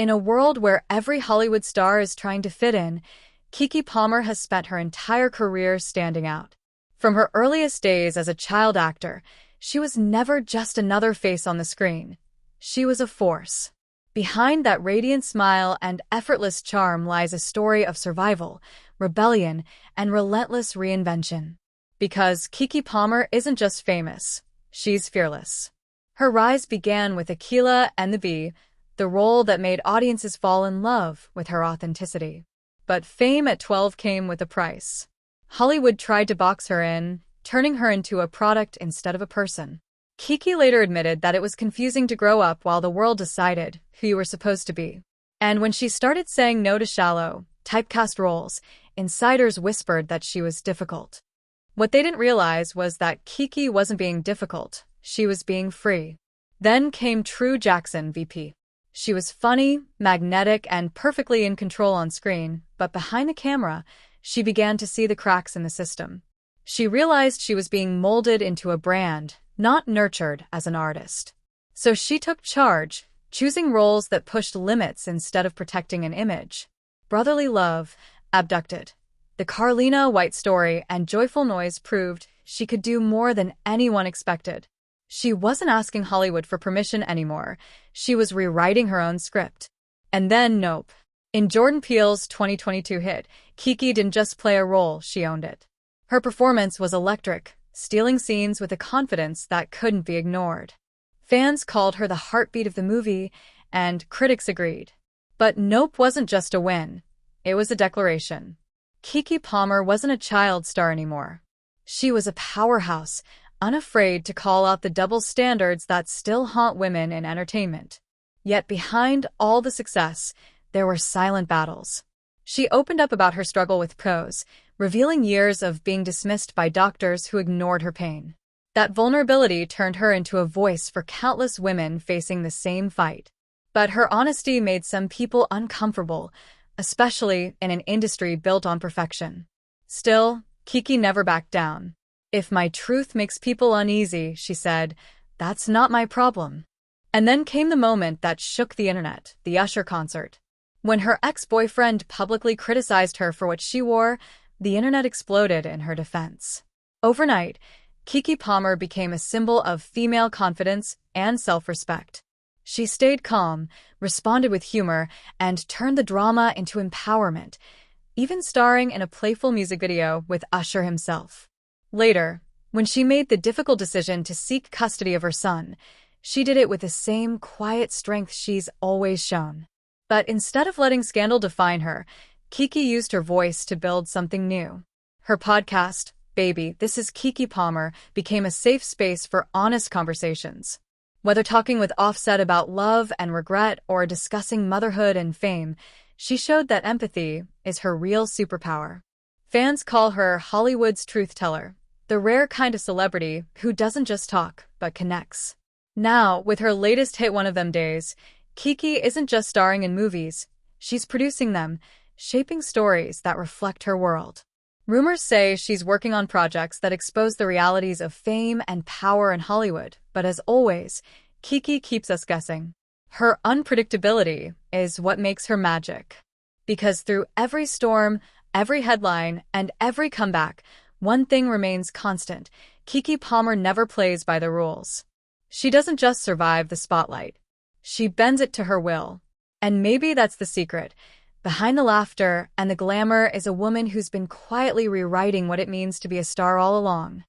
In a world where every Hollywood star is trying to fit in, Keke Palmer has spent her entire career standing out. From her earliest days as a child actor, she was never just another face on the screen. She was a force. Behind that radiant smile and effortless charm lies a story of survival, rebellion, and relentless reinvention. Because Keke Palmer isn't just famous, she's fearless. Her rise began with Akeelah and the Bee, the role that made audiences fall in love with her authenticity. But fame at 12 came with a price. Hollywood tried to box her in, turning her into a product instead of a person. Keke later admitted that it was confusing to grow up while the world decided who you were supposed to be. And when she started saying no to shallow, typecast roles, insiders whispered that she was difficult. What they didn't realize was that Keke wasn't being difficult, she was being free. Then came True Jackson VP. She was funny, magnetic, and perfectly in control on screen, but behind the camera, she began to see the cracks in the system. She realized she was being molded into a brand, not nurtured as an artist. So she took charge, choosing roles that pushed limits instead of protecting an image. Brotherly Love, Abducted, The Carlina White Story, and Joyful Noise proved she could do more than anyone expected. She wasn't asking Hollywood for permission anymore. She was rewriting her own script. And then Nope. In Jordan Peele's 2022 hit, Keke didn't just play a role, she owned it. Her performance was electric, stealing scenes with a confidence that couldn't be ignored. Fans called her the heartbeat of the movie, and critics agreed. But Nope wasn't just a win. It was a declaration. Keke Palmer wasn't a child star anymore. She was a powerhouse, unafraid to call out the double standards that still haunt women in entertainment. Yet behind all the success, there were silent battles. She opened up about her struggle with pros, revealing years of being dismissed by doctors who ignored her pain. That vulnerability turned her into a voice for countless women facing the same fight. But her honesty made some people uncomfortable, especially in an industry built on perfection. Still, Keke never backed down. "If my truth makes people uneasy," she said, "that's not my problem." And then came the moment that shook the internet, the Usher concert. When her ex-boyfriend publicly criticized her for what she wore, the internet exploded in her defense. Overnight, Keke Palmer became a symbol of female confidence and self-respect. She stayed calm, responded with humor, and turned the drama into empowerment, even starring in a playful music video with Usher himself. Later, when she made the difficult decision to seek custody of her son, she did it with the same quiet strength she's always shown. But instead of letting scandal define her, Keke used her voice to build something new. Her podcast, Baby, This is Keke Palmer, became a safe space for honest conversations. Whether talking with Offset about love and regret or discussing motherhood and fame, she showed that empathy is her real superpower. Fans call her Hollywood's truth teller, the rare kind of celebrity who doesn't just talk, but connects. Now, with her latest hit One of Them Days, Keke isn't just starring in movies, she's producing them, shaping stories that reflect her world. Rumors say she's working on projects that expose the realities of fame and power in Hollywood, but as always, Keke keeps us guessing. Her unpredictability is what makes her magic. Because through every storm, every headline, and every comeback, one thing remains constant: Keke Palmer never plays by the rules. She doesn't just survive the spotlight. She bends it to her will. And maybe that's the secret. Behind the laughter and the glamour is a woman who's been quietly rewriting what it means to be a star all along.